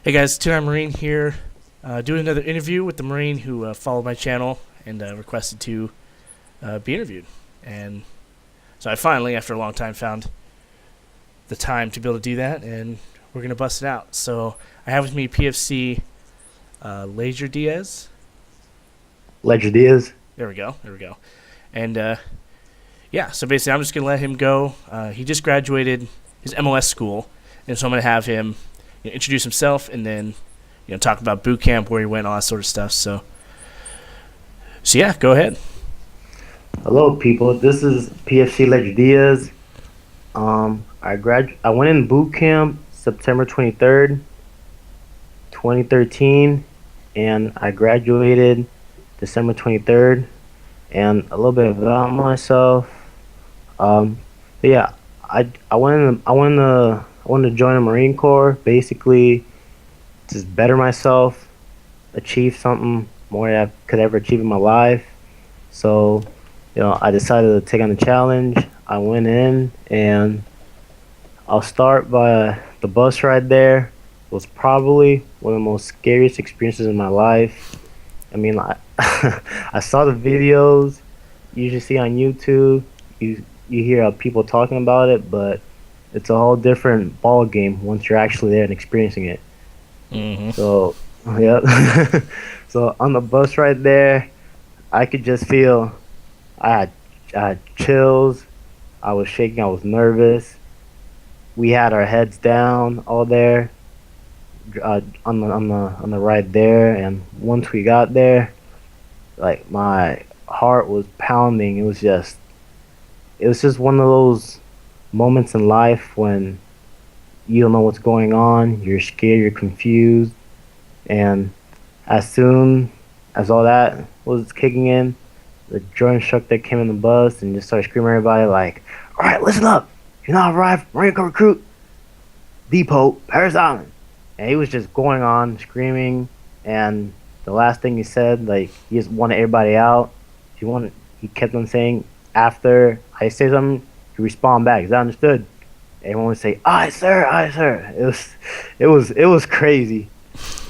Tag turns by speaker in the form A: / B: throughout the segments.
A: Hey guys, Two Marine here, doing another interview with the Marine who followed my channel and requested to be interviewed. And so I finally, after a long time, found the time to be able to do that, and we're going to bust it out. So I have with me PFC LegerDiaz.
B: LegerDiaz.
A: There we go. And yeah, so basically I'm just going to let him go. He just graduated his MOS school, and so I'm going to have him introduce himself and then talk about boot camp, where he went, all that sort of stuff. So yeah, go ahead.
B: Hello, people. This is PFC LegerDiaz. I went in boot camp September 23rd, 2013, and I graduated December 23rd. And a little bit about myself. But yeah, I wanted to join the Marine Corps, basically just better myself, achieve something more than I could ever achieve in my life. So, I decided to take on the challenge. I went in, and I'll start by the bus ride there. It was probably one of the most scariest experiences in my life. I mean, I saw the videos you usually see on YouTube. You hear people talking about it, but it's a whole different ball game once you're actually there and experiencing it.
A: Mm-hmm.
B: So, yeah. So on the bus right there, I could just feel I had, I had chills. I was shaking. I was nervous. We had our heads down all there on the ride there, and once we got there, like my heart was pounding. It was just one of those moments in life when you don't know what's going on, you're scared, you're confused, and as soon as all that was kicking in, the drill instructor came in the bus and just started screaming at everybody like, "All right, listen up! You're not arrived Marine Corps recruit depot, Paris Island." And he was just going on screaming, and the last thing he said, like, he just wanted everybody out. He kept on saying, after I say something, you respond back. Is that understood? Everyone would say, "Aye, sir, aye, sir." It was crazy,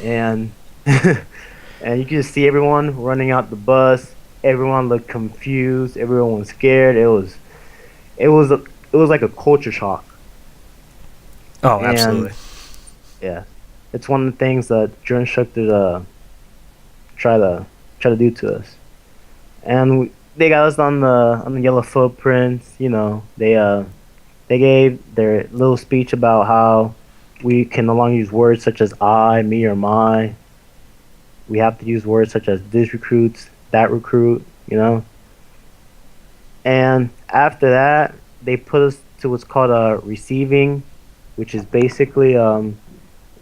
B: and and you could just see everyone running out the bus. Everyone looked confused. Everyone was scared. It was like a culture shock,
A: Oh,
B: and
A: absolutely.
B: yeah, it's one of the things that drill instructors try to try to do to us. And they got us on the yellow footprints. They gave their little speech about how we can no longer use words such as I, me, or my. We have to use words such as this recruits, that recruit, And after that, they put us to what's called a receiving, which is basically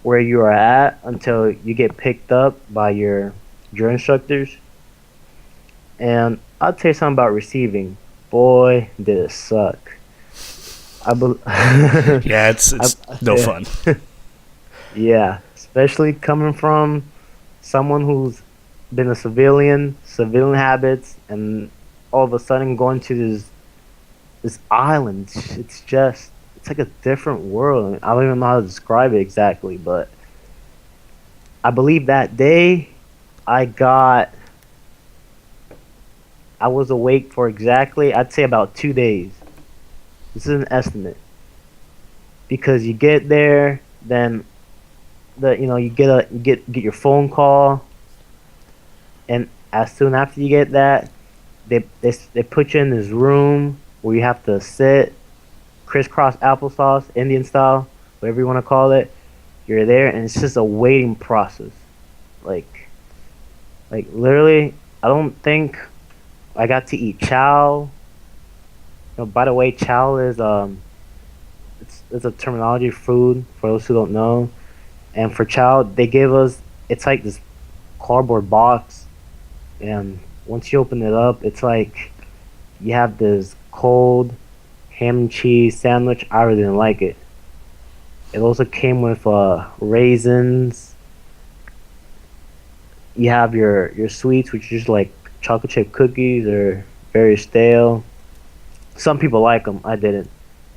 B: where you are at until you get picked up by your drill instructors. And I'll tell you something about receiving. Boy, did it suck. I, bel
A: Yeah, it's
B: I,
A: it's no
B: yeah,
A: fun.
B: yeah, especially coming from someone who's been a civilian habits, and all of a sudden going to this island. It's like a different world. I mean, I don't even know how to describe it exactly, but I believe that day I got I was awake for exactly, I'd say, about 2 days. This is an estimate because you get there, then you get your phone call, and as soon after you get that, they put you in this room where you have to sit crisscross applesauce, Indian style, whatever you want to call it. You're there, and it's just a waiting process. Like, like literally, I don't think I got to eat chow. By the way, chow is it's a terminology food for those who don't know. And for chow, they gave us, it's like this cardboard box, and once you open it up, it's like you have this cold ham and cheese sandwich. I really didn't like it. It also came with raisins. You have your sweets, which are just like chocolate chip cookies, or very stale. Some people like them. I didn't.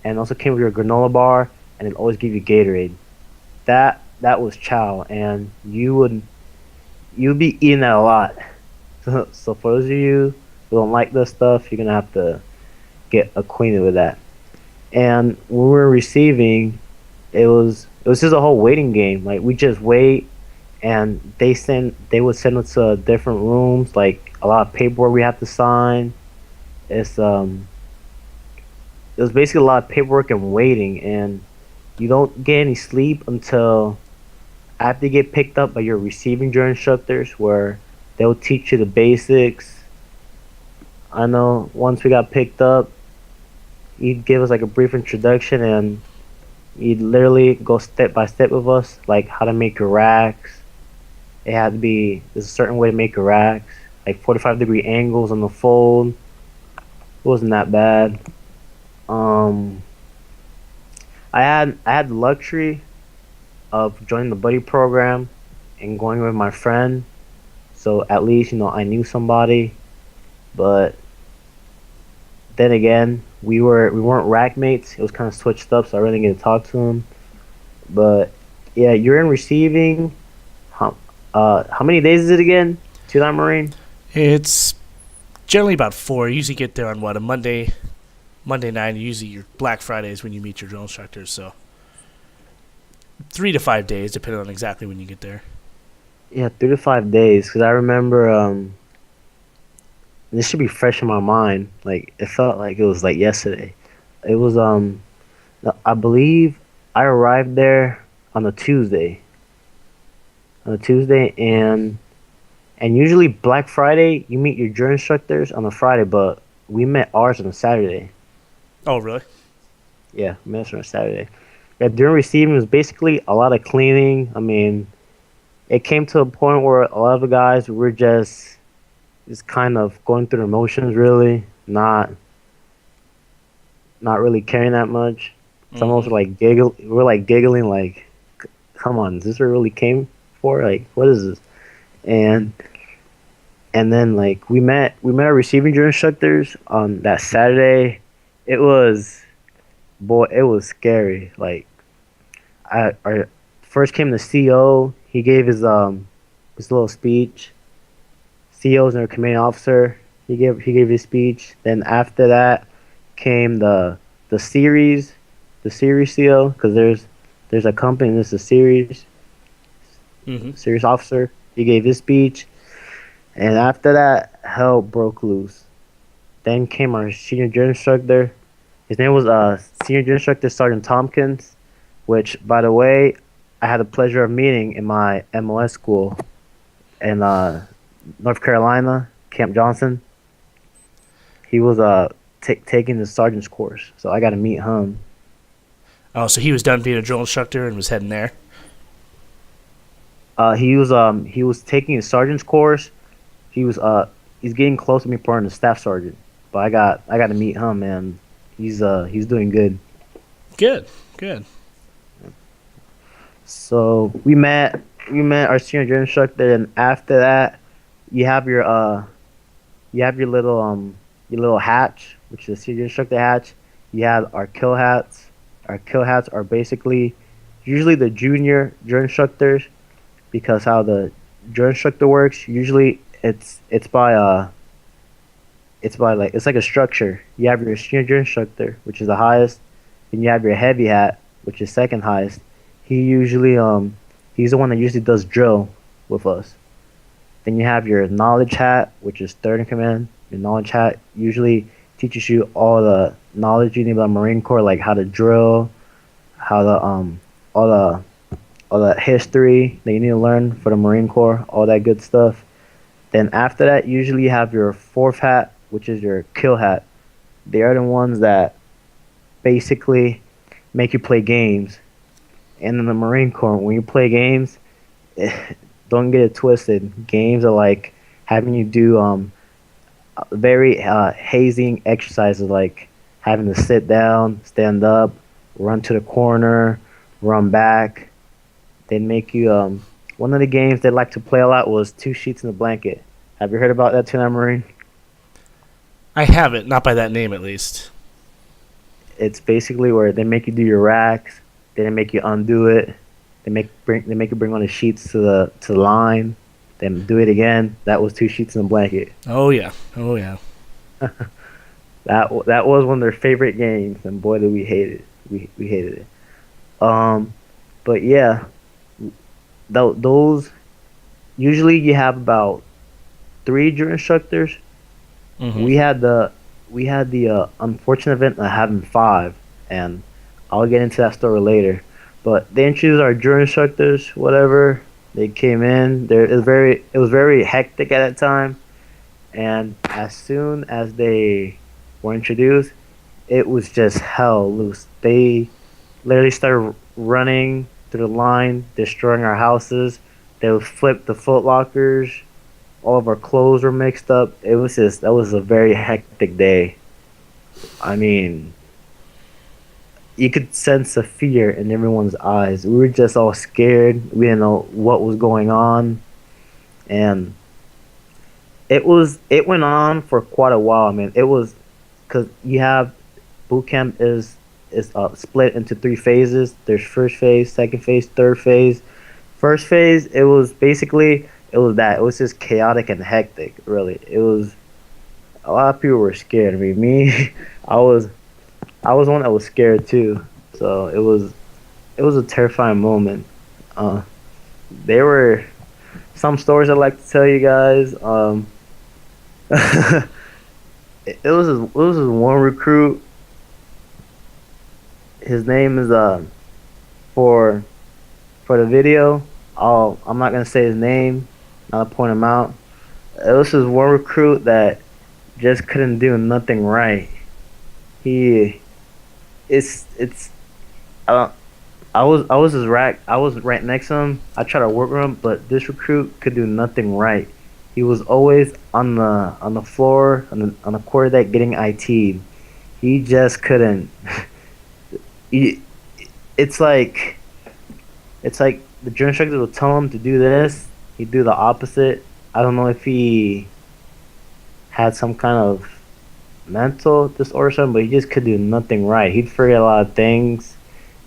B: And also came with your granola bar, and it always give you Gatorade. That that was chow, and you'd be eating that a lot. So for those of you who don't like this stuff, you're gonna have to get acquainted with that. And when we were receiving, it was just a whole waiting game. Like we just wait, and they would send us to different rooms, like a lot of paperwork we have to sign. It's it was basically a lot of paperwork and waiting, and you don't get any sleep until after you get picked up by your receiving drill instructors, where they'll teach you the basics. I know once we got picked up, he'd give us like a brief introduction, and he'd literally go step by step with us, like how to make your racks. It had to be there's a certain way to make your racks, like 45-degree angles on the fold. It wasn't that bad. Um, I had the luxury of joining the buddy program and going with my friend, so at least I knew somebody. But then again, we weren't rack mates. It was kind of switched up, so I really didn't get to talk to him. But yeah, you're in receiving. How many days is it again? 2 Marine.
A: It's generally about 4. You usually get there on what, a Monday night. Usually your Black Friday is when you meet your drill instructors. So 3 to 5 days, depending on exactly when you get there.
B: Yeah, 3 to 5 days. Because I remember, this should be fresh in my mind. Like it felt like it was like yesterday. It was I believe I arrived there on a Tuesday. On a Tuesday, and usually Black Friday you meet your drill instructors on a Friday, but we met ours on a Saturday.
A: Oh, really?
B: Yeah, we met us on a Saturday. Yeah, during receiving it was basically a lot of cleaning. I mean, it came to a point where a lot of the guys were just kind of going through the motions, really, not really caring that much. Some of us
A: Mm-hmm.
B: were like giggling, like, "Come on, is this what it really came for? Like, what is this?" And and then like we met our receiving drill instructors on that Saturday. It was boy, it was scary. Like our first came the CO. He gave his little speech. CO's our commanding officer. He gave his speech. Then after that came the series, the series CO, because there's a company and there's a
A: Mm-hmm.
B: series officer. He gave his speech, and after that hell broke loose. Then came our senior drill instructor. His name was senior drill instructor Sergeant Tompkins, which by the way I had the pleasure of meeting in my MOS school in North Carolina, Camp Johnson. He was taking the sergeant's course, so I got to meet him.
A: Oh, so he was done being a drill instructor and was heading there.
B: He was taking his sergeant's course. He's getting close to me for the staff sergeant, but I got to meet him, and he's doing good.
A: Good, good.
B: So we met our senior drill instructor, and after that you have your little hatch, which is the senior instructor hatch. You have our kill hats. Our kill hats are basically usually the junior drill instructors, because how the drill instructor works, usually it's by like it's like a structure. You have your senior drill instructor, which is the highest, and you have your heavy hat, which is second highest. He usually he's the one that usually does drill with us. Then you have your knowledge hat, which is third in command. Your knowledge hat usually teaches you all the knowledge you need about Marine Corps, like how to drill, how to all the history that you need to learn for the Marine Corps, all that good stuff. Then after that, usually you have your fourth hat, which is your kill hat. They are the ones that basically make you play games. And in the Marine Corps, when you play games, don't get it twisted. Games are like having you do very hazing exercises, like having to sit down, stand up, run to the corner, run back. They make you. One of the games they like to play a lot was two sheets in a blanket. Have you heard about that, Tuna Marine?
A: I haven't, not by that name at least.
B: It's basically where they make you do your racks, then they make you undo it, They make you bring on the sheets to the line, then do it again. That was two sheets and a blanket.
A: Oh yeah. Oh yeah.
B: That was one of their favorite games, and boy, did we hate it. We hated it. Um, but yeah, those usually you have about three drill instructors.
A: Mhm.
B: We had the we had the unfortunate event of having five, and I'll get into that story later. But they introduced our drill instructors, whatever. They came in. It was very hectic at that time, and as soon as they were introduced, it was just hell loose. They literally started running through the line, destroying our houses. They would flip the foot lockers. All of our clothes were mixed up. It was just that was a very hectic day. I mean, you could sense the fear in everyone's eyes. We were just all scared. We didn't know what was going on, and it went on for quite a while. I mean, it was because you have boot camp is split into three phases. There's first phase, second phase, third phase. First phase, it was basically it was that it was just chaotic and hectic. Really, it was a lot of people were scared. I mean, me, I was I was one that was scared too. So it was a terrifying moment. Uh, there were some stories I'd like to tell you guys. It was this one recruit. His name is for for the video. I'm not gonna say his name. Not to point him out. It was this one recruit that just couldn't do nothing right. He it's I don't, I was his rack. I was right next to him. I tried to work with him, but this recruit could do nothing right. He was always on the floor on the quarter deck getting IT'd. He just couldn't. He, it's like it's like the drill instructor will tell him to do this. He'd do the opposite. I don't know if he had some kind of mental disorder or something, but he just could do nothing right. He'd forget a lot of things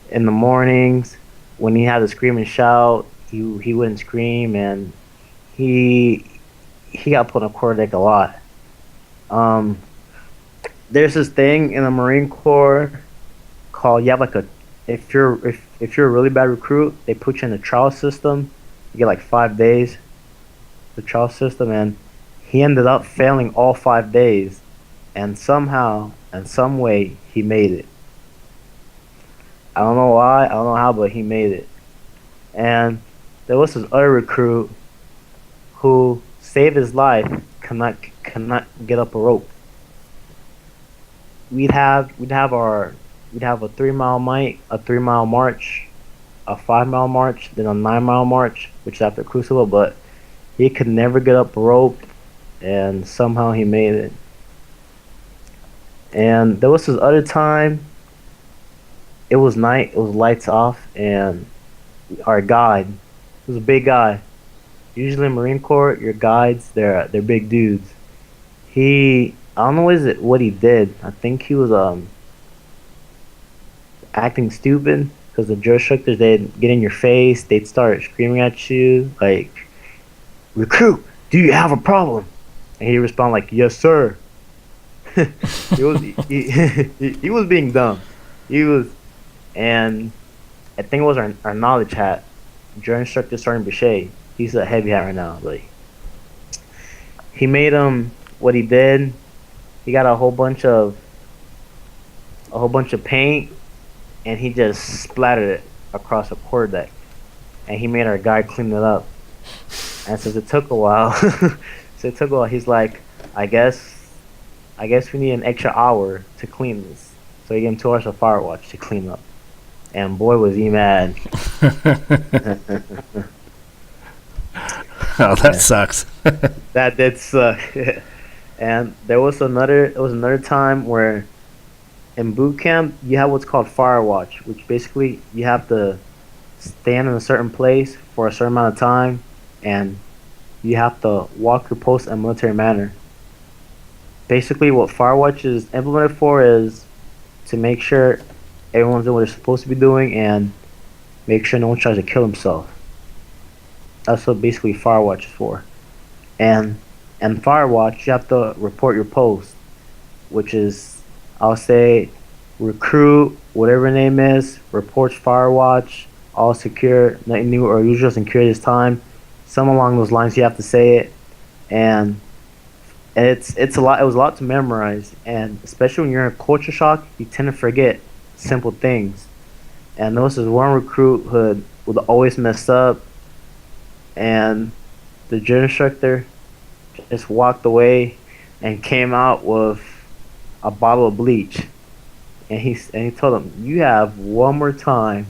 B: in the mornings when he had to scream and shout. He wouldn't scream, and he he got put on a quarter deck a lot. Um, there's this thing in the Marine Corps called you have like a if you're a really bad recruit, they put you in the trial system. You get like 5 days the trial system, and he ended up failing all 5 days, and somehow and some way he made it. I don't know why, I don't know how, but he made it. And there was this other recruit who saved his life, cannot get up a rope. We'd have a 3 mile mic, a 3 mile march, a 5 mile march, then a 9 mile march, which is after Crucible, but he could never get up a rope, and somehow he made it. And there was this other time, it was night, it was lights off, and our guide, he was a big guy. Usually in Marine Corps, your guides, they're big dudes. I don't know what he did. I think he was acting stupid because the drill instructors they'd get in your face, they'd start screaming at you like, "Recruit, do you have a problem?" And he'd respond like, "Yes, sir." he was he was being dumb. He was, and I think it was our knowledge hat, drill instructor Sergeant Boucher. He's a heavy hat right now. Like he made him what he did. He got a whole bunch of paint, and he just splattered it across the quarter deck. And he made our guy clean it up. And since it took a while, he's like, I guess we need an extra hour to clean this. So he gave him 2 hours of fire watch to clean up. And boy was he mad.
A: Oh, that sucks.
B: That did suck. And there was another time where in boot camp you have what's called fire watch, which basically you have to stand in a certain place for a certain amount of time, and you have to walk your post in a military manner. Basically, what fire watch is implemented for is to make sure everyone's doing what they're supposed to be doing, and make sure no one tries to kill himself. That's what basically Firewatch is for. And and Firewatch, you have to report your post, which is, I'll say, recruit, whatever name is, reports Firewatch, all secure, nothing new or usual, secure this time. Some along those lines you have to say it, and it's a lot. It was a lot to memorize, and especially when you're in culture shock, you tend to forget simple things. And there was this one recruit who would always mess up, and the drill instructor just walked away and came out with a bottle of bleach, and he told him, "You have one more time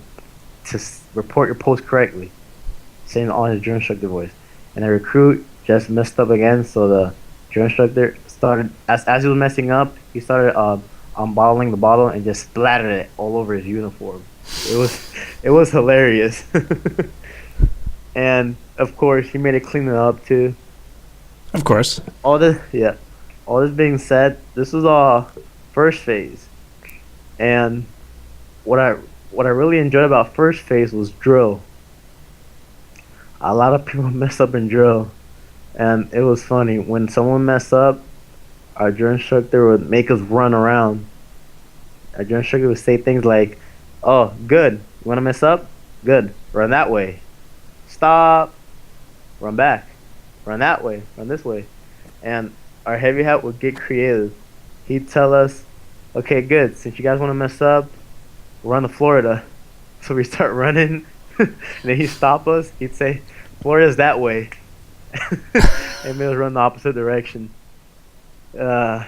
B: to report your post correctly," saying all his drill instructor voice. And the recruit just messed up again, so the drill instructor started, as he was messing up, he started unbottling the bottle and just splattered it all over his uniform. It was hilarious. And of course, he made it clean it up too.
A: Of course.
B: All this being said, this was all first phase, and what I really enjoyed about first phase was drill. A lot of people mess up in drill, and it was funny when someone messed up. Our drill instructor would make us run around. Our drill instructor would say things like, "Oh, good. You want to mess up? Good. Run that way. Stop. Run back. Run that way. Run this way." And our heavy hat would get creative. He'd tell us, "Okay, good. Since you guys want to mess up, run to Florida." So we start running, and then he'd stop us. He'd say, "Florida's that way," and made us run the opposite direction. Uh,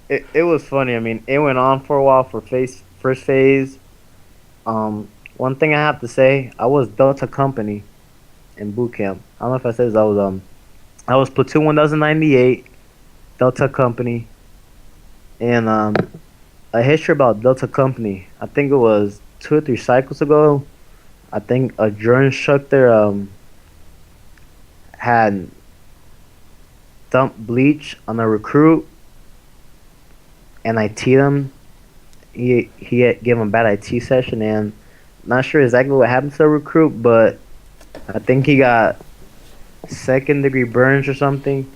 B: it was funny. I mean, it went on for a while for first phase. One thing I have to say, I was Delta Company in boot camp. I don't know if I said this. I was platoon 1098, Delta Company, and a history about Delta Company. I think it was 2 or 3 cycles ago. I think a drill instructor had dumped bleach on a recruit, and I T'd him. He had given him a bad IT session, and not sure exactly what happened to the recruit, but I think he got second-degree burns or something,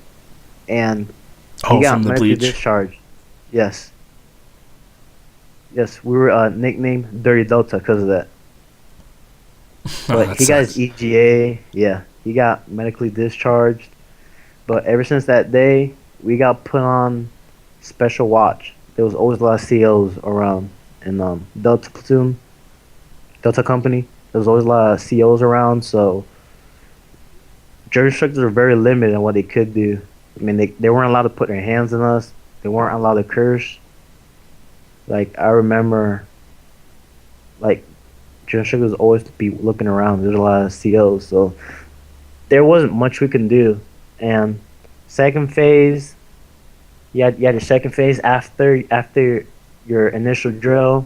B: and he got
A: From the
B: medically
A: bleach.
B: discharged. Yes, yes, we were nicknamed Dirty Delta because of that. But
A: That
B: he got his
A: sucks.
B: EGA. Yeah, he got medically discharged. But ever since that day, we got put on special watch. There was always a lot of COs around in Delta platoon, Delta Company. There was always a lot of COs around, so drill instructors were very limited in what they could do. I mean, they weren't allowed to put their hands on us. They weren't allowed to curse. Like, I remember, like, drill instructors always be looking around. There's a lot of COs, so there wasn't much we can do. And second phase, you had your second phase after your initial drill.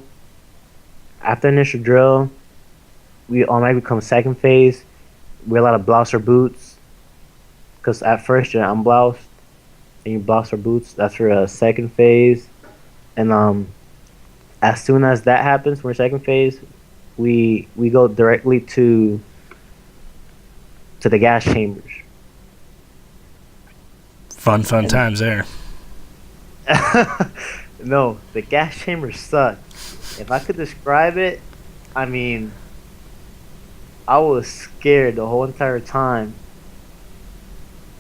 B: After initial drill, we automatically become second phase. We allowed to blouse our boots, because at first you're unbloused and you blouse our boots. That's for a second phase. And as soon as that happens for second phase, we go directly to the gas chambers.
A: Fun
B: And
A: times there.
B: no, the gas chambers suck. If I could describe it, I mean, I was scared the whole entire time.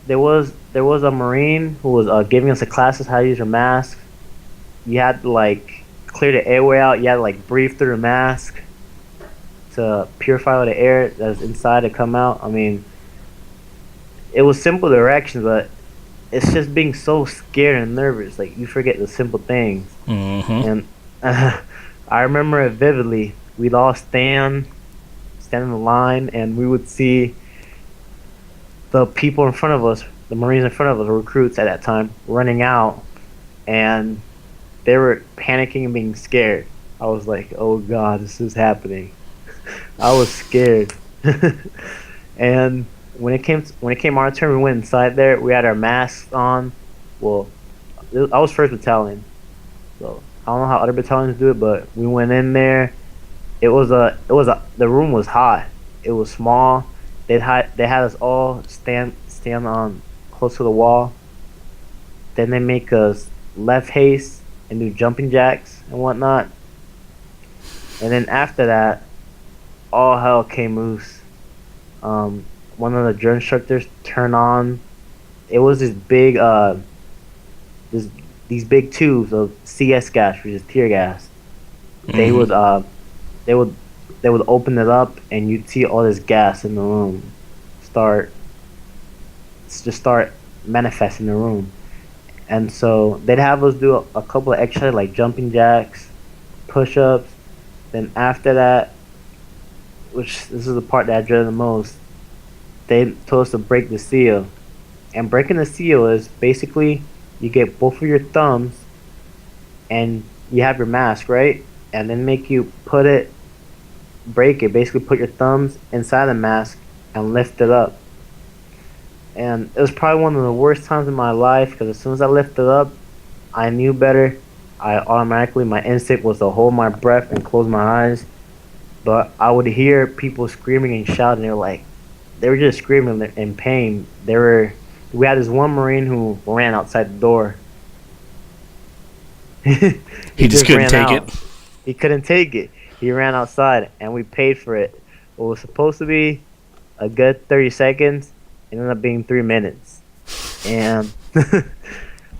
B: There was a Marine who was giving us the classes how to use your mask. You had to like clear the airway out. You had to like breathe through the mask to purify all the air that's inside to come out. I mean, it was simple directions, but it's just being so scared and nervous. Like, you forget the simple things.
A: Mm-hmm.
B: And I remember it vividly. We'd all stand in the line, and we would see the people in front of us, the Marines in front of us, the recruits at that time, running out, and they were panicking and being scared. I was like, "Oh God, this is happening." I was scared. And when it came our turn, we went inside there. We had our masks on. Well, I was first battalion, so I don't know how other battalions do it, but we went in there, the room was hot. It was small. They had us all stand on close to the wall. Then they make us left haste and do jumping jacks and whatnot. And then after that, all hell came loose. One of the drill instructors turned on. It was this these big tubes of CS gas, which is tear gas. They
A: Hmm.
B: would they would they would open it up, and you'd see all this gas in the room start start manifesting in the room. And so they'd have us do a couple of exercises like jumping jacks, push-ups. Then after that, which this is the part that I dread the most, they told us to break the seal. And breaking the seal is basically you get both of your thumbs and you have your mask, right? And then make you break it, basically put your thumbs inside the mask and lift it up. And it was probably one of the worst times in my life because as soon as I lifted up, I knew better. My instinct was to hold my breath and close my eyes. But I would hear people screaming and shouting. They were just screaming in pain. We had this one Marine who ran outside the door.
A: He
B: He
A: just
B: just
A: couldn't
B: ran
A: take
B: out.
A: it.
B: He couldn't take it. He ran outside, and we paid for it. What was supposed to be a good 30 seconds ended up being 3 minutes. And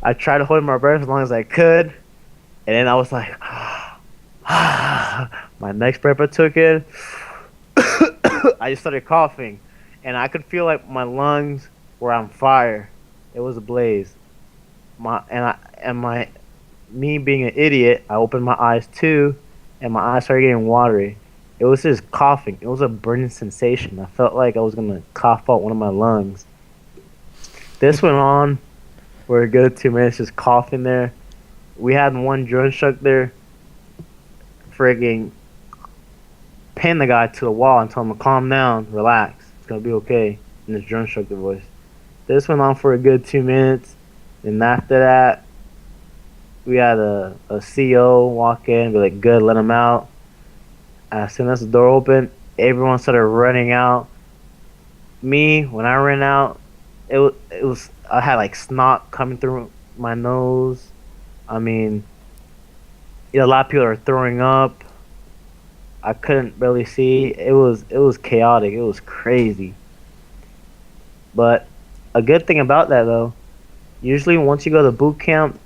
B: I tried to hold my breath as long as I could, and then I was like, my next breath I took in, I just started coughing, and I could feel like my lungs were on fire. It was ablaze. My and I and my Me being an idiot, I opened my eyes too, and my eyes started getting watery. It was just coughing. It was a burning sensation. I felt like I was gonna cough out one of my lungs. This went on for a good 2 minutes, just coughing there. We had one drill instructor frigging pin the guy to the wall and tell him to calm down, relax, it's gonna be okay, in his drill instructor voice. This went on for a good 2 minutes, and after that, we had a CO walk in, be like, good, let him out. As soon as the door opened, everyone started running out. Me, when I ran out, I had like snot coming through my nose. I mean, a lot of people are throwing up. I couldn't really see. It was chaotic. It was crazy. But a good thing about that though, usually once you go to boot camp,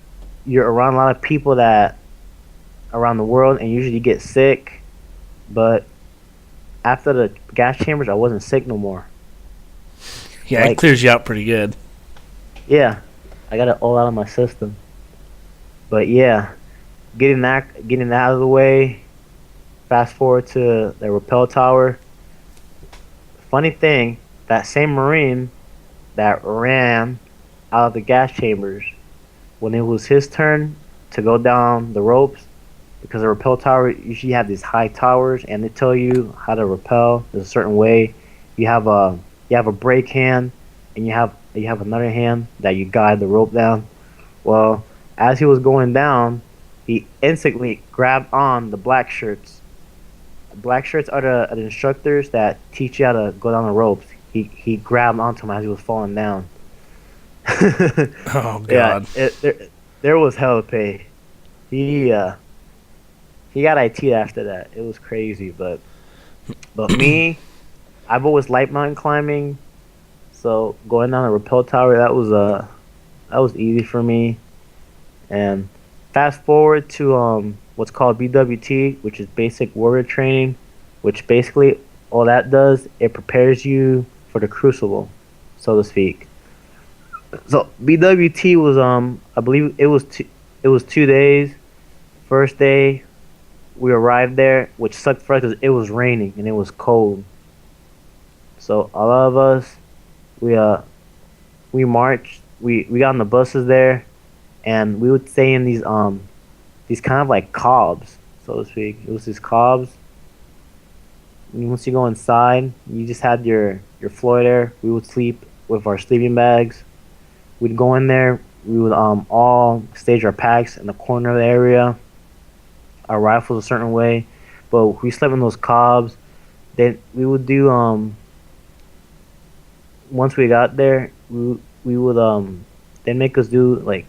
B: you're around a lot of people that around the world, and usually you get sick. But after the gas chambers, I wasn't sick no more.
A: Yeah, it
B: Like,
A: clears you out pretty good.
B: yeah, I got it all out of my system. But yeah, getting that out of the way. Fast forward to the rappel tower. Funny thing, that same Marine that ran out of the gas chambers, when it was his turn to go down the ropes, because the rappel tower usually have these high towers, and they tell you how to rappel. There's a certain way. You have a brake hand, and you have another hand that you guide the rope down. Well, as he was going down, he instantly grabbed on the black shirts. Black shirts are the instructors that teach you how to go down the ropes. He grabbed onto him as he was falling down.
A: Oh
B: Yeah,
A: God.
B: there was hell to pay. He uh he got IT after that. It was crazy, but me, I've always liked mountain climbing, so going down the rappel tower, that was easy for me. And fast forward to what's called BWT, which is basic warrior training, which basically all that does, it prepares you for the crucible, so to speak. So BWT was I believe it was 2 days. First day we arrived there, which sucked for us because it was raining and it was cold. So a lot of us we we marched. We got on the buses there, and we would stay in these kind of like cobs, so to speak. It was these cobs. And once you go inside, you just had your floor there. We would sleep with our sleeping bags. We'd go in there. We would all stage our packs in the corner of the area. Our rifles a certain way. but we slept in those cobs. Then we would do once we got there, we would they make us do like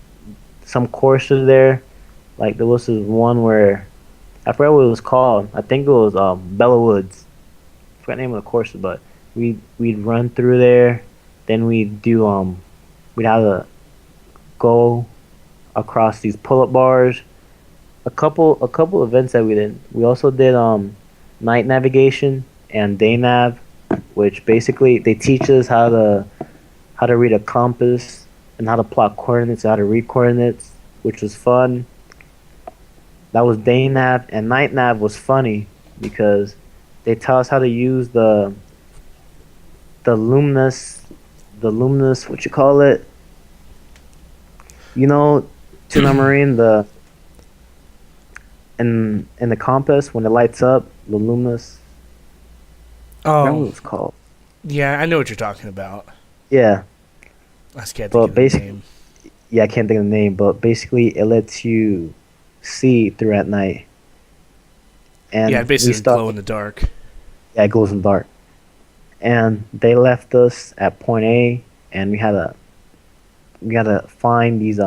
B: some courses there. Like there was this one where I forgot what it was called. I think it was Bella Woods. I forgot the name of the courses, but we'd run through there. Then we'd have to go across these pull up bars. A couple events that we did. We also did night navigation and day nav, which basically they teach us how to read a compass and how to plot coordinates, how to read coordinates, which was fun. That was day nav, and night nav was funny because they tell us how to use the luminous what you call it, you know, tuna marine, the in the compass when it lights up, the luminous. I forgot what
A: Oh,
B: it's called.
A: yeah, I know what you're talking about.
B: Yeah,
A: I just can't think
B: but
A: of the
B: basically,
A: name.
B: yeah, I can't think of the name, but basically it lets you see through at night.
A: Yeah,
B: And we
A: basically glow in
B: stopped.
A: the dark.
B: Yeah, it glows in the dark. And they left us at point A, and we had to find these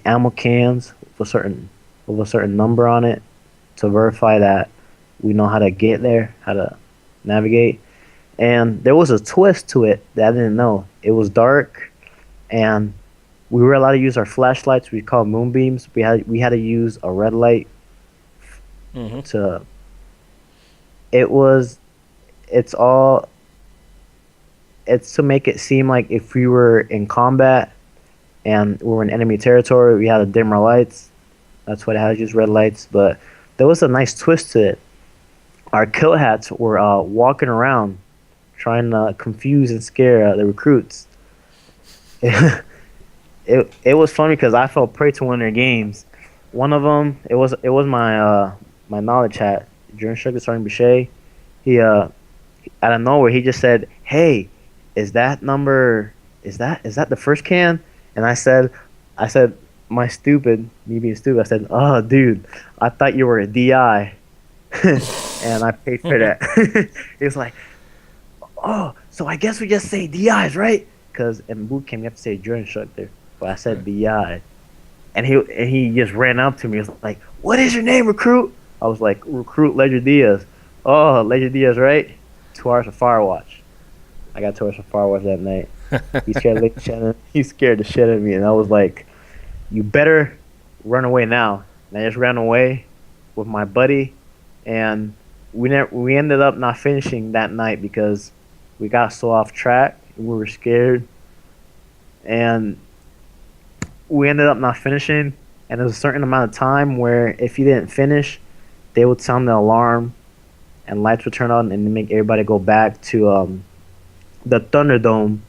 B: ammo cans with a certain number on it to verify that we know how to get there, how to navigate. And there was a twist to it that I didn't know. It was dark, and we were allowed to use our flashlights. We call moonbeams. We had to use a red light
A: Hmm.
B: to. It was. It's all. It's to make it seem like if we were in combat and we were in enemy territory, we had to dim our lights. That's what I had to use red lights. But there was a nice twist to it. Our kill hats were walking around trying to confuse and scare the recruits. It was funny because I fell prey to one of their games. One of them, it was my knowledge hat, Jordan Sugar Sergeant Boucher. He out of nowhere he just said, "Hey, is that number? Is that the first can?" And I said, me being stupid, I said, "Oh, dude, I thought you were a DI," and I paid for that. He was like, "Oh, so I guess we just say DIs, right?" Because in boot camp you have to say Jordan instructor, but I said
A: Right.
B: DI, and he just ran up to me. He was like, "What is your name, recruit?" I was like, "Recruit LegerDiaz." Oh, LegerDiaz, right? 2 hours of Firewatch. I got 2 hours of Firewatch that night. He scared Lake Shannon. He scared the shit out of me, and I was like, "You better run away now." And I just ran away with my buddy, and we ended up not finishing that night because we got so off track. We were scared, and we ended up not finishing. And there was a certain amount of time where if you didn't finish, they would sound the alarm and lights would turn on and they make everybody go back to the Thunderdome.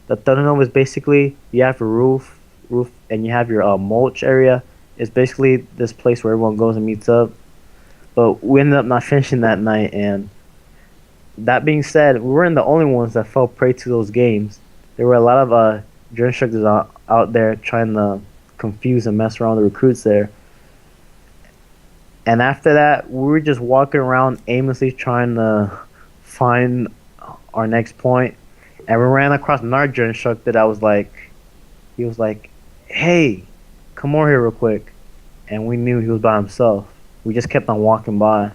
B: The Thunderdome is basically you have a roof, and you have your mulch area. It's basically this place where everyone goes and meets up. But we ended up not finishing that night, and that being said, we weren't the only ones that fell prey to those games. There were a lot of drill instructors out there trying to confuse and mess around the recruits there. And after that, we were just walking around aimlessly trying to find our next point. And we ran across another drill instructor that he was like, "Hey, come over here real quick." And we knew he was by himself. We just kept on walking by.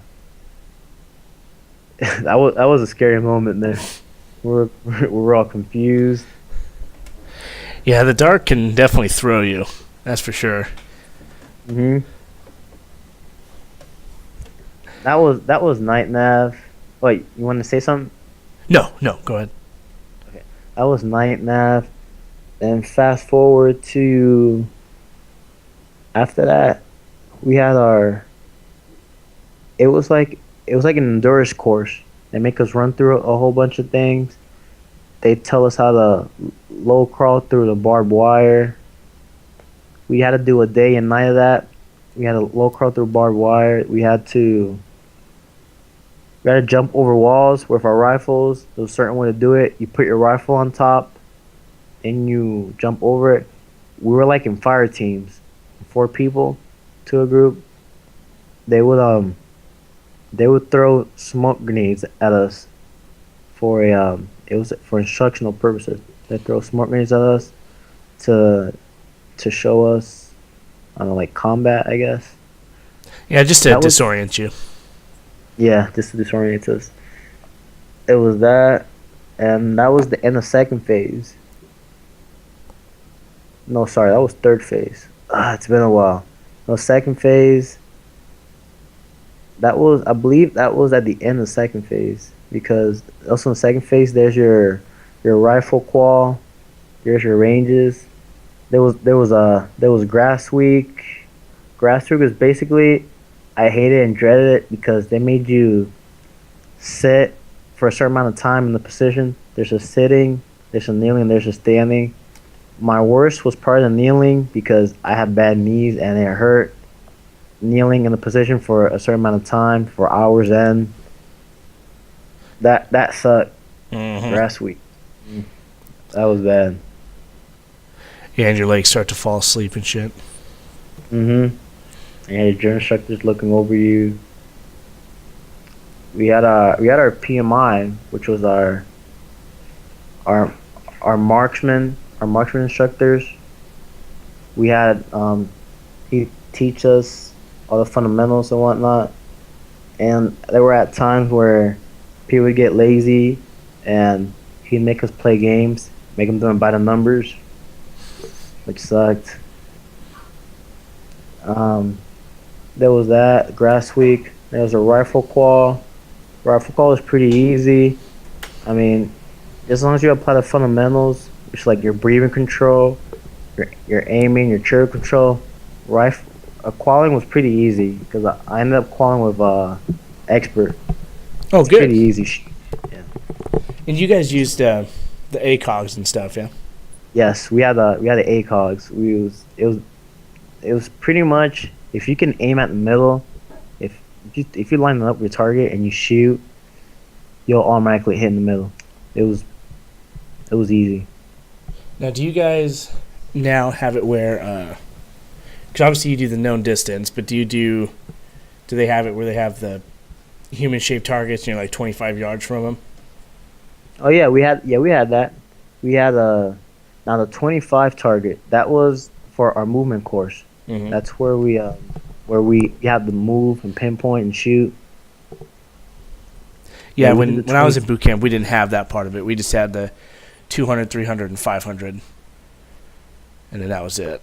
B: That was a scary moment there. We were all confused.
A: Yeah, the dark can definitely throw you. That's for sure.
B: hmm That was night nav. Wait, you want to say something?
A: No, no, go ahead.
B: Okay, that was night nav. And fast forward to after that, we had our. It was like an endurance course. They make us run through a whole bunch of things. They tell us how to low crawl through the barbed wire. We had to do a day and night of that. We had to low crawl through barbed wire. We had to jump over walls with our rifles. There's a certain way to do it. You put your rifle on top and you jump over it. We were like in fire teams, 4 people to a group. They would they would throw smoke grenades at us for a it was for instructional purposes. They throw smoke grenades at us to show us, I don't know, like combat, I guess.
A: Yeah, just to
B: That was
A: disorient you.
B: Yeah, just to disorient us. It was that, and that was the end of second phase. No, sorry, that was third phase. It's been a while. No, second phase. That was, I believe, that was at the end of second phase because also in second phase there's your rifle qual, there's your ranges. There was grass week. Grass week was basically, I hated and dreaded it because they made you sit for a certain amount of time in the position. There's a sitting, there's a kneeling, there's a standing. My worst was part of the kneeling because I had bad knees and it hurt. Kneeling in the position for a certain amount of time for hours end. That sucked.
A: Hmm.
B: Grass week. That was bad.
A: Yeah, and your legs start to fall asleep and shit.
B: Mhm. And your drill instructors looking over you. We had our PMI, which was our our marksman instructors. We had he teach us all the fundamentals and whatnot. And there were at times where people would get lazy, and he'd make us play games, make them do it by the numbers, which sucked. Um, there was that grass week. There was a rifle qual. Rifle qual was pretty easy. I mean, as long as you apply the fundamentals, which is like your breathing control, your aiming, your trigger control, rifle qualing was pretty easy because I ended up qualing with expert.
A: Oh,
B: It's
A: good.
B: pretty easy. Yeah.
A: And you guys used the ACOGs and stuff, yeah?
B: Yes, we had the ACOGs. It was pretty much if you can aim at the middle, if you line up your target and you shoot, you'll automatically hit in the middle. It was it was easy.
A: Now, do you guys now have it where? Because obviously you do the known distance, but do they have it where they have the human shaped targets? Like 25 yards from them.
B: Oh yeah, we had that. We had now the 25 target. That was for our movement course.
A: Hmm.
B: That's where we have to move and pinpoint and shoot. Yeah,
A: Yeah,
B: we did
A: when
B: the
A: when I was
B: 20.
A: in boot camp, we didn't have that part of it. We just had the 200, 300, and 500, and then that was it.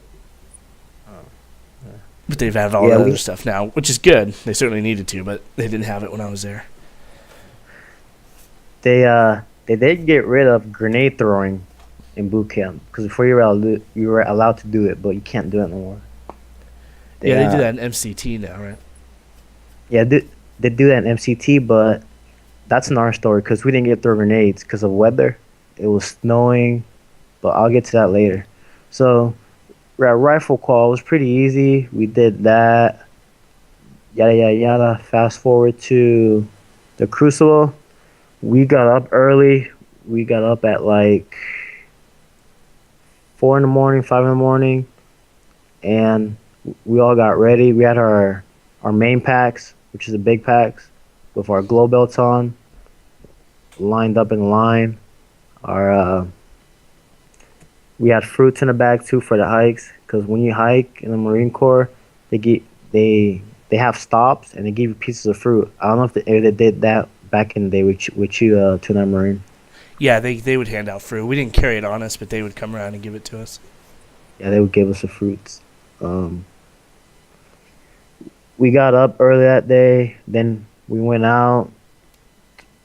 A: But they've had all
B: Yeah,
A: that other
B: we
A: stuff now, which is good. They certainly needed to, but they didn't have it when I was there.
B: they did get rid of grenade throwing in boot camp because before you were allowed to do it, but you can't do it no more. They
A: Yeah, they do that in MCT now, right?
B: yeah they do that in MCT, but that's another story because we didn't get throw grenades because of weather. It was snowing, but I'll get to that later. So rifle call was pretty easy. We did that. Yada yada yada. Fast forward to the crucible. We got up early. We got up at like 4 in the morning, 5 in the morning, and we all got ready. We had our main packs, which is the big packs, with our glow belts on, lined up in line. Our We had fruits in the bag too for the hikes, because when you hike in the Marine Corps, they get they have stops and they give you pieces of fruit. I don't know if they did that back in the day with you to that Marine.
A: Yeah, they would hand out fruit. We didn't carry it on us, but they would come around and give it to us.
B: Yeah, they would give us the fruits. Um, we got up early that day. Then we went out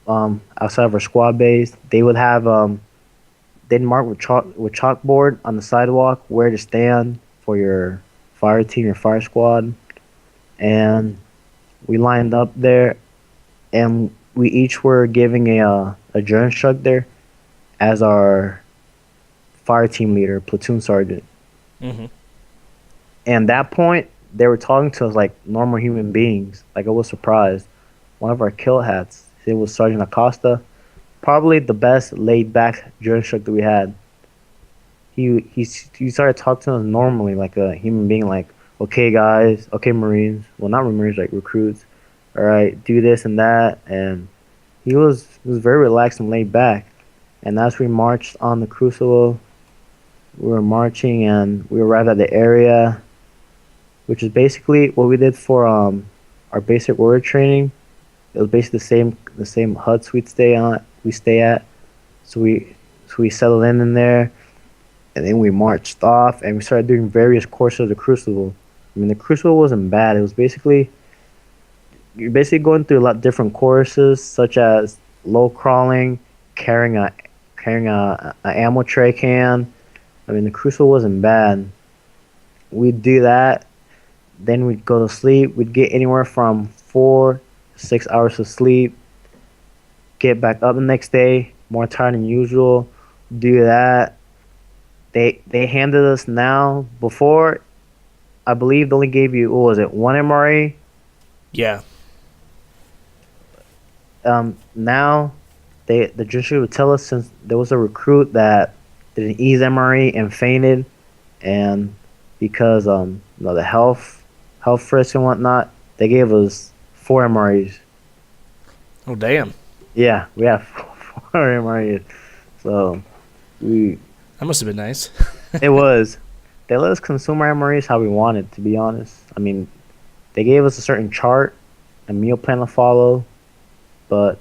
B: outside of our squad base. They'd mark with chalkboard on the sidewalk where to stand for your fire team, your fire squad, and we lined up there, and we each were giving a drill instructor as our fire team leader, platoon sergeant.
A: Hmm.
B: And at that point, they were talking to us like normal human beings. Like I was surprised. One of our kill hats, it was Sergeant Acosta, probably the best laid back drill instructor we had. He started talking to us normally like a human being, like, okay guys, okay Marines, well not Marines, like recruits. all right, do this and that, and he was very relaxed and laid back. And as we marched on the crucible, we were marching and we arrived at the area, which is basically what we did for our basic warrior training. It was basically the same huts we stay at. So we settled in there, and then we marched off and we started doing various courses of the crucible. I mean, the crucible wasn't bad. It was basically you're basically going through a lot of different courses, such as low crawling, carrying a ammo tray can. I mean, the crucible wasn't bad. We'd do that, then we'd go to sleep. We'd get anywhere from 4 to 6 hours of sleep. Get back up the next day, more tired than usual. Do that. They handed us now before. I believe they only gave you, what was it, one MRE.
A: Yeah.
B: Now the judiciary would tell us, since there was a recruit that did an ease MRE and fainted, and because the health risk and whatnot, they gave us 4 MREs.
A: Oh, damn.
B: Yeah, we have 4 MREs. So we
A: That must have been nice.
B: it was they let us consume our MREs how we wanted. To be honest, I mean, they gave us a certain chart, a meal plan to follow, but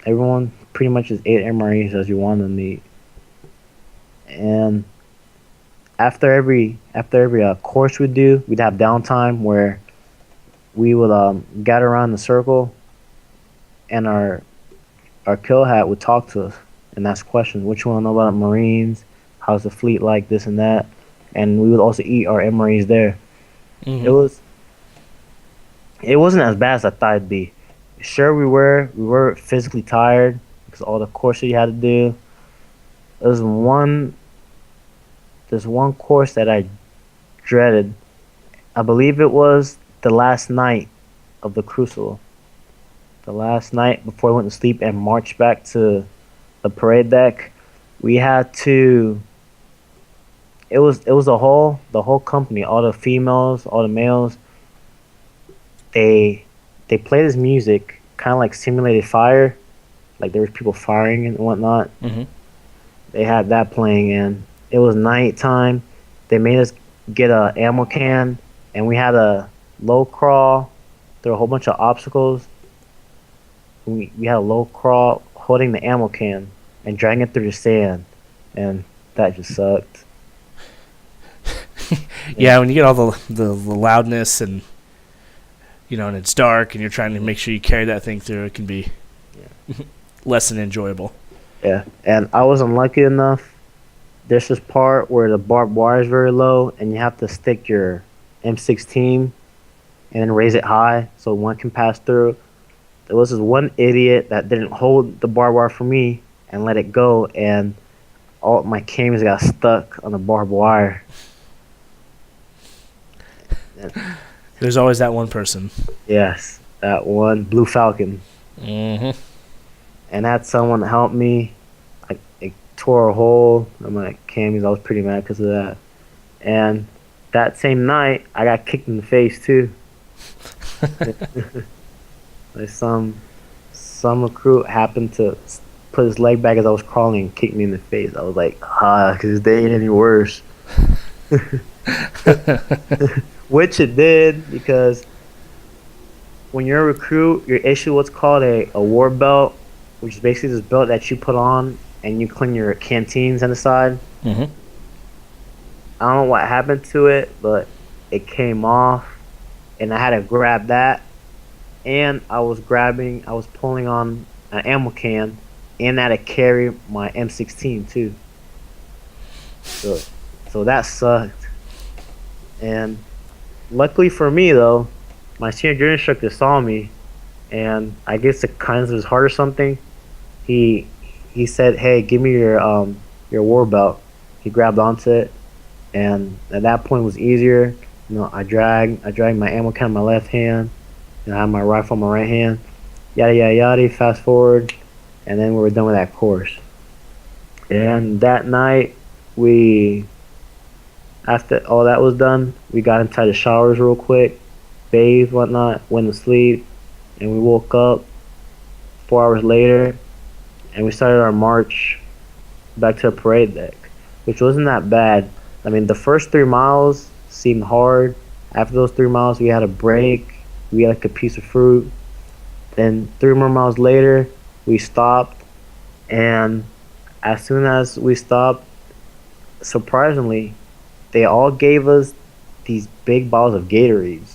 B: everyone pretty much just ate MREs as you wanted them to eat. And after every course we do, we'd have downtime where we would gather around in a circle, and our kill hat would talk to us and ask questions. What you want to know about Marines? How's the fleet like? This and that. And we would also eat our MREs there.
A: Mm-hmm.
B: It wasn't as bad as I thought it'd be. Sure, we were physically tired because all the courses you had to do. There's one course that I dreaded. I believe it was the last night of the crucible. The last night before we went to sleep and marched back to the parade deck. We had to. It was the whole company, all the females, all the males. They play this music, kind of like simulated fire, like there was people firing and whatnot.
A: Mm-hmm.
B: They had that playing, and it was nighttime. They made us get a ammo can, and we had a low crawl through a whole bunch of obstacles. We had a low crawl holding the ammo can and dragging it through the sand, and that just sucked.
A: Yeah, when you get all the loudness and and it's dark and you're trying to make sure you carry that thing through, it can be less than enjoyable.
B: Yeah, and I was unlucky enough. There's this part where the barbed wire is very low, and you have to stick your M16 and then raise it high so one can pass through. There was this one idiot that didn't hold the barbed wire for me and let it go, and all my cameras got stuck on the barbed wire.
A: There's always that one person.
B: Yes, that one Blue Falcon.
A: Mm-hmm.
B: And had someone help me. I tore a hole in my camis. I was pretty mad because of that. And that same night, I got kicked in the face too. Like some recruit happened to put his leg back as I was crawling and kicked me in the face. I was like, because they ain't any worse. Which it did, because when you're a recruit, you're issued what's called a war belt, which is basically this belt that you put on and you clean your canteens on the side.
A: Mm-hmm.
B: I don't know what happened to it, but it came off, and I had to grab that, and I was pulling on an ammo can, and I had to carry my M16 too. So that sucked. And luckily for me though, my senior drill instructor saw me, and I guess the kindness of his heart or something, he said, "Hey, give me your war belt." He grabbed onto it, and at that point it was easier. I dragged my ammo can in my left hand, and I had my rifle in my right hand. Yada yada yada. Fast forward, and then we were done with that course. And that night, after all that was done, we got inside the showers real quick, bathed, whatnot, went to sleep, and we woke up 4 hours later, and we started our march back to the parade deck, which wasn't that bad. I mean, the first 3 miles seemed hard. After those 3 miles, we had a break. We had like a piece of fruit. Then 3 more miles later, we stopped, and as soon as we stopped, surprisingly, they all gave us these big bottles of Gatorades.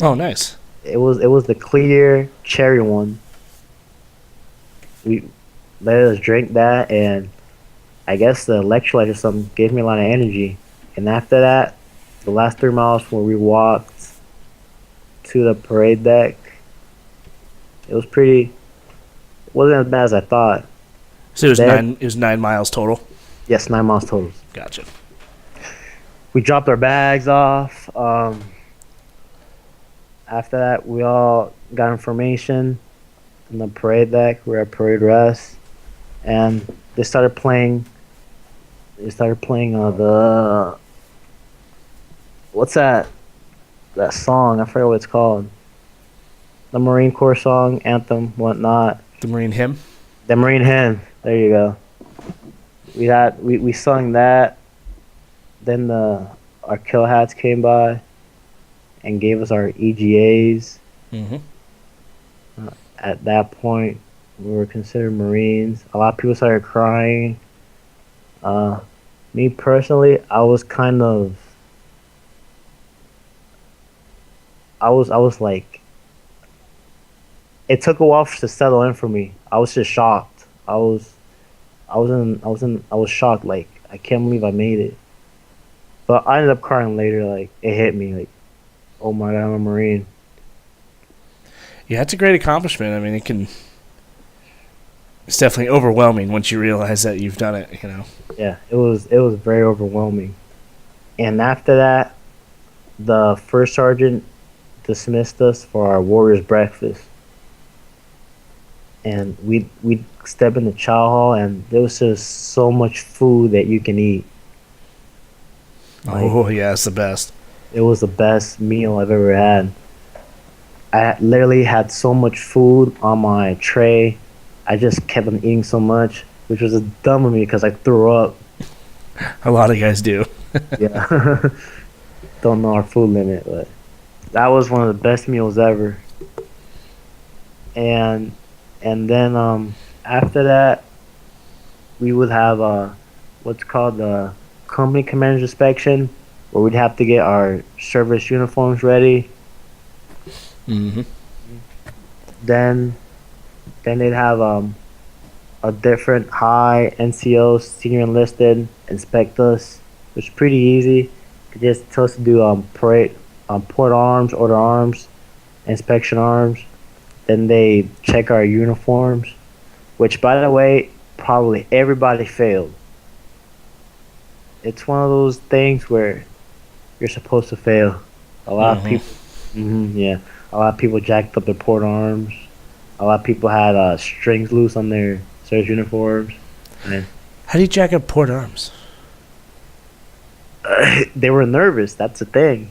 A: Oh, nice.
B: It was the clear cherry one. We let us drink that, and I guess the electrolyte or something gave me a lot of energy. And after that, the last 3 miles where we walked to the parade deck, it was pretty. It wasn't as bad as I thought.
A: So it was
B: There,
A: 9. It was 9 miles total.
B: yes, 9 miles total.
A: Gotcha.
B: We dropped our bags off. After that, we all got information in the parade deck. We were at parade rest, and they started playing. They started playing the what's that song? I forget what it's called. The Marine Corps song, anthem, whatnot.
A: The Marine hymn.
B: The Marine hymn. There you go. We sung that. Then our kill hats came by and gave us our EGAs.
A: Mm-hmm.
B: At that point, we were considered Marines. A lot of people started crying. Me personally, I was kind of. I was like. It took a while to settle in for me. I was just shocked. I was shocked. Like, I can't believe I made it. But I ended up crying later. Like, it hit me. Like, oh my God, I'm a Marine.
A: Yeah, it's a great accomplishment. I mean, it's definitely overwhelming once you realize that you've done it, you know.
B: Yeah, it was very overwhelming. And after that, the first sergeant dismissed us for our warrior's breakfast. And we step in the chow hall, and there was just so much food that you can eat. Like,
A: Oh, yeah, it's the best.
B: it was the best meal I've ever had. I literally had so much food on my tray. I just kept on eating so much, which was dumb of me because I threw up.
A: A lot of guys do.
B: Yeah. Don't know our food limit, but that was one of the best meals ever. And then after that, we would have what's called the company commander's inspection, where we'd have to get our service uniforms ready.
A: Mm-hmm.
B: Then they'd have a different high NCO senior enlisted inspect us, which is pretty easy. They just tell us to do parade, port arms, order arms, inspection arms. Then they check our uniforms, which, by the way, probably everybody failed. It's one of those things where you're supposed to fail. A lot of people, yeah, a lot of people jacked up their port arms. A lot of people had strings loose on their service uniforms. And
A: How do you jack up port arms?
B: they were nervous. That's the thing.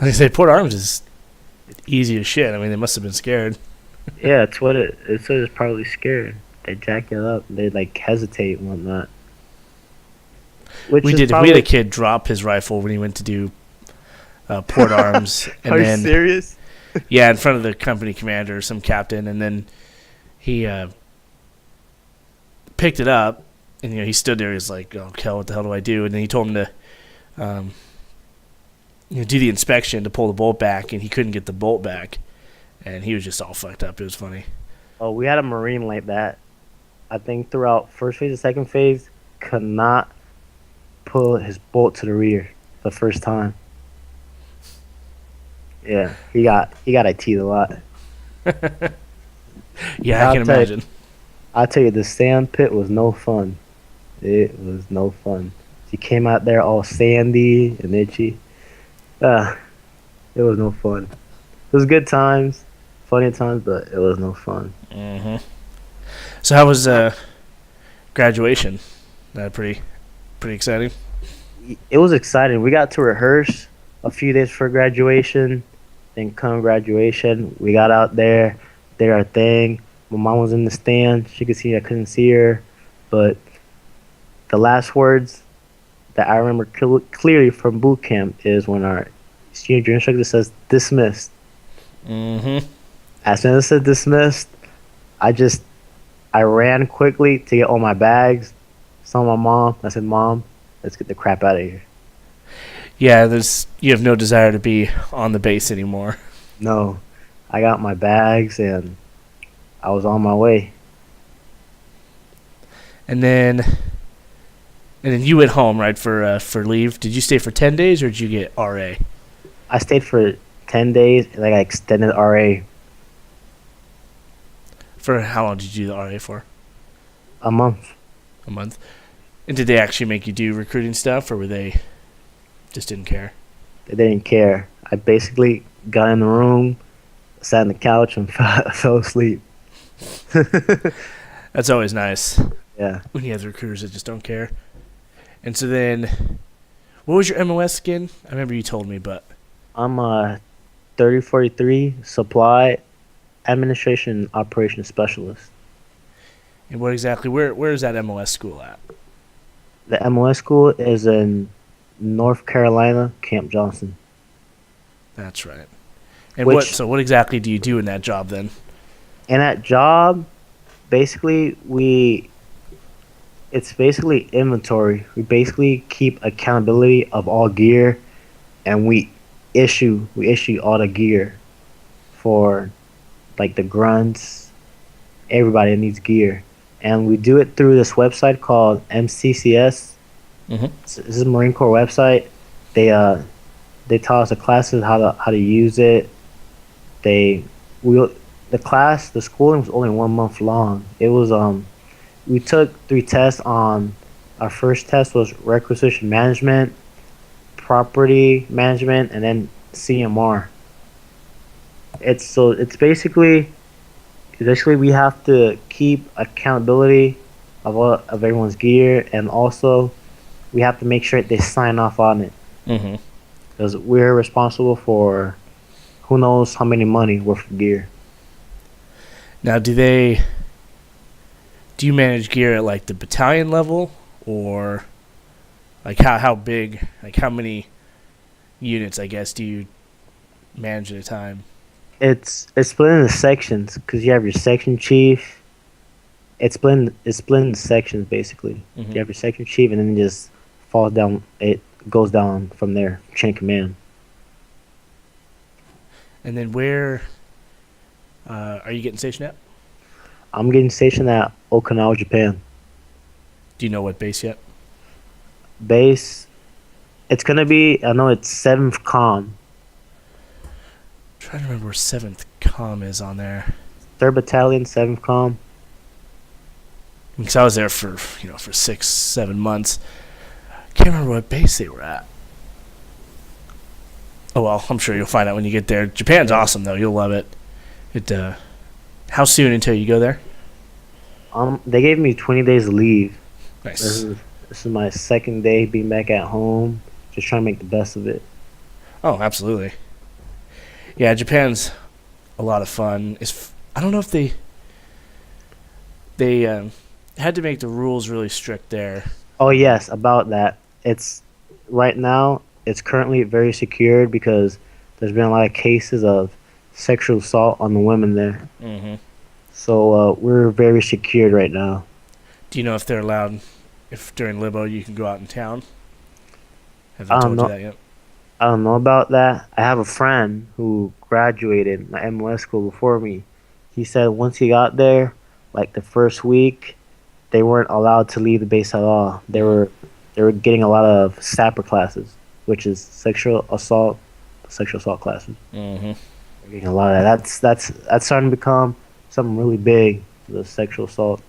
A: They say port arms is easy as shit. I mean, they must have been scared.
B: Yeah, it's what it's just probably scared. They jack it up. They like hesitate and whatnot. Which
A: We
B: is
A: did. We
B: probably,
A: had a kid drop his rifle when he went to do port arms, and
B: Are
A: then
B: you serious?
A: yeah, in front of the company commander or some captain, and then he picked it up, and he stood there. He's like, "Oh, Kel, what the hell do I do?" And then he told him to do the inspection to pull the bolt back, and he couldn't get the bolt back, and he was just all fucked up. It was funny.
B: Oh, we had a Marine like that. I think throughout first phase and second phase, could not pull his bolt to the rear the first time. Yeah, he got IT'd a lot.
A: Yeah, I
B: I'll
A: can
B: tell you-
A: imagine.
B: I'll tell you, the sand pit was no fun. It was no fun. He came out there all sandy and itchy. It was no fun. It was good times, funny times, but it was no fun.
A: Hmm. So how was graduation? Pretty exciting.
B: It was exciting. We got to rehearse a few days for graduation. Then come graduation, we got out there, did our thing. My mom was in the stand. She could see I couldn't see her, but the last words that I remember clearly from boot camp is when our senior drill instructor says dismissed.
A: Mm-hmm.
B: As soon as it said dismissed, I just I ran quickly to get all my bags. Saw my mom. I said, "Mom, let's get the crap out of here."
A: Yeah, you have no desire to be on the base anymore.
B: No, I got my bags and I was on my way.
A: And then you went home, right, for leave. Did you stay for 10 days or did you get RA?
B: I stayed for 10 days and I got extended RA
A: For how long did you do the RA for?
B: a month.
A: A month. And did they actually make you do recruiting stuff, or were they just didn't care?
B: They didn't care. I basically got in the room, sat on the couch, and fell asleep.
A: That's always nice
B: Yeah.
A: when you have the recruiters that just don't care. And so then, what was your MOS again? I remember you told me, but
B: I'm a 3043 supply administration and operations specialist.
A: and what exactly? Where is that MOS school at?
B: The MOS school is in North Carolina, Camp Johnson.
A: That's right. And
B: Which,
A: what exactly do you do in that job then?
B: in that job, basically it's basically inventory. We basically keep accountability of all gear, and we issue all the gear for like the grunts, everybody that needs gear, and we do it through this website called MCCS.
A: Mm-hmm.
B: This is a Marine Corps website. They taught us the classes how to use it. The schooling was only 1 month long. It was we took 3 tests. On our first test was requisition management, property management, and then CMR. It's basically we have to keep accountability of everyone's gear, and also we have to make sure that they sign off on it,
A: Mm-hmm.
B: because we're responsible for who knows how many money worth of gear.
A: Now, do you manage gear at like the battalion level, or like how big, like how many units, I guess, do you manage at a time?
B: It's split into sections because you have your section chief. It's split into sections basically.
A: Mm-hmm.
B: You have your section chief, and then it just falls down. It goes down from there, chain of command.
A: And then where are you getting stationed at?
B: I'm getting stationed at Okinawa, Japan.
A: Do you know what base yet?
B: Base. It's gonna be. I know it's 7th Com.
A: Trying to remember where 7th Com is on there.
B: 3rd Battalion, 7th Com.
A: Because I was there for 6-7 months. Can't remember what base they were at. Oh well, I'm sure you'll find out when you get there. Japan's awesome though; you'll love it. How soon until you go there?
B: They gave me 20 days of leave.
A: Nice.
B: This is my 2nd day being back at home. Just trying to make the best of it.
A: Oh, absolutely. Yeah, Japan's a lot of fun. I don't know if they had to make the rules really strict there.
B: Oh yes, about that. It's right now. It's currently very secured because there's been a lot of cases of sexual assault on the women there.
A: Mm-hmm.
B: So we're very secured right now.
A: Do you know if they're allowed, if during Libo you can go out in town? Have they
B: I
A: told
B: don't
A: you
B: know.
A: that yet?
B: I don't know about that. I have a friend who graduated my MLS school before me. He said once he got there, like the first week, they weren't allowed to leave the base at all. They were getting a lot of sapper classes, which is sexual assault classes.
A: Mm-hmm.
B: They're getting a lot of that. That's starting to become something really big. The sexual assault.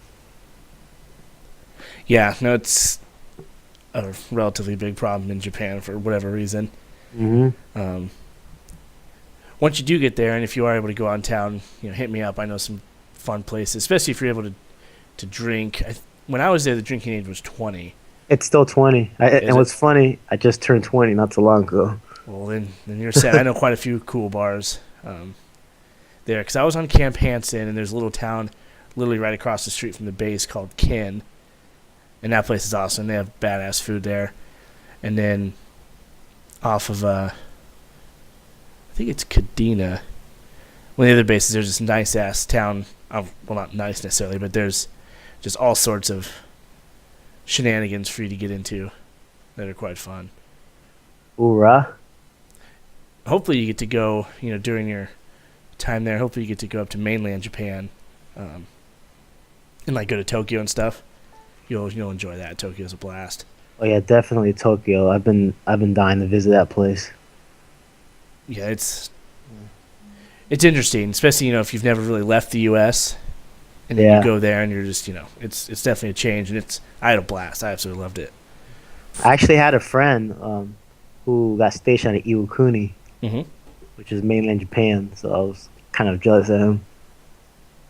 A: Yeah, no, it's a relatively big problem in Japan for whatever reason.
B: Mm-hmm.
A: Once you do get there, and if you are able to go out in town, hit me up. I know some fun places, especially if you're able to drink. When I was there, the drinking age was 20.
B: It's still 20. And what's funny, I just turned 20 not so long ago.
A: Well, then you're set. I know quite a few cool bars there, because I was on Camp Hansen, and there's a little town literally right across the street from the base called Kin, and that place is awesome. They have badass food there. And then off of, I think it's Kadena, one of the other bases, there's this nice-ass town. Well, not nice necessarily, but there's just all sorts of shenanigans for you to get into that are quite fun.
B: Hoorah.
A: Hopefully you get to go, during your time there, hopefully you get to go up to mainland Japan and, like, go to Tokyo and stuff. You'll enjoy that. Tokyo's a blast.
B: Oh yeah, definitely Tokyo. I've been dying to visit that place.
A: Yeah, it's interesting, especially, if you've never really left the U.S., and then you go there and you're just, it's definitely a change, and I had a blast. I absolutely loved it.
B: I actually had a friend who got stationed at Iwakuni, which is mainland Japan, so I was kind of jealous of him.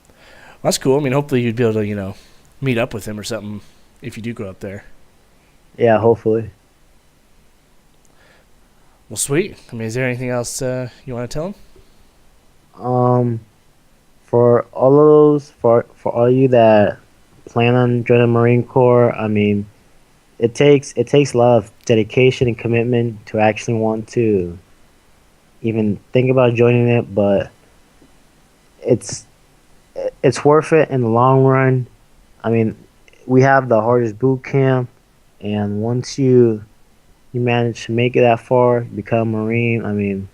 A: Well, that's cool. I mean, hopefully you'd be able to, meet up with him or something if you do go up there.
B: Yeah, hopefully.
A: Well, sweet. I mean, is there anything else you want to tell him?
B: For all of those, for all you that plan on joining the Marine Corps, I mean, it takes a lot of dedication and commitment to actually want to even think about joining it, but it's worth it in the long run. I mean, we have the hardest boot camp, and once you manage to make it that far, become a Marine, I mean,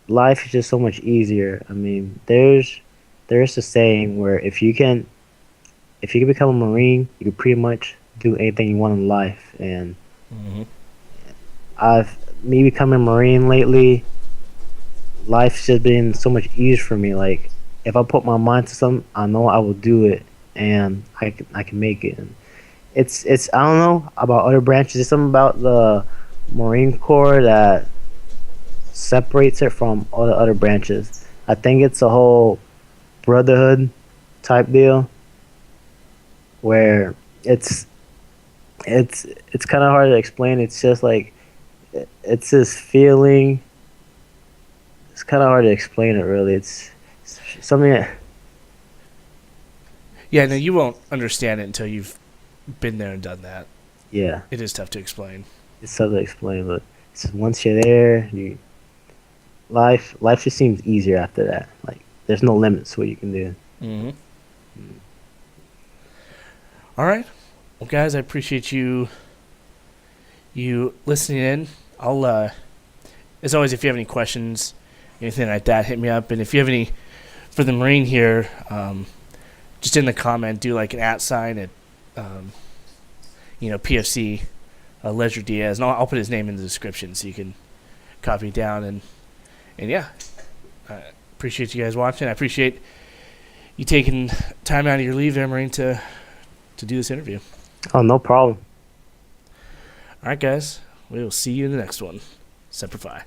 B: life is just so much easier. I mean, there's a saying where if you can become a Marine, you can pretty much do anything you want in life. And me becoming a Marine lately, life's just been so much easier for me. Like, if I put my mind to something, I know I will do it, and I can make it. And it's I don't know about other branches. There's something about the Marine Corps that separates it from all the other branches. I think it's a whole brotherhood type deal where it's kind of hard to explain. It's just like it's this feeling. It's kind of hard to explain it, really. It's something that...
A: Yeah, no, you won't understand it until you've been there and done that.
B: Yeah.
A: It is tough to explain.
B: It's tough to explain, but once you're there, life just seems easier after that. Like, there's no limits to what you can do.
A: All right. Well, guys, I appreciate you listening in. I'll, as always, if you have any questions, anything like that, hit me up. And if you have any for the Marine here, just in the comment, do like an @sign at, PFC LegerDiaz, and I'll put his name in the description so you can copy it down. And yeah, I appreciate you guys watching. I appreciate you taking time out of your leave there, Marine, to do this interview.
B: Oh, no problem.
A: All right, guys. We will see you in the next one. Semper Fi.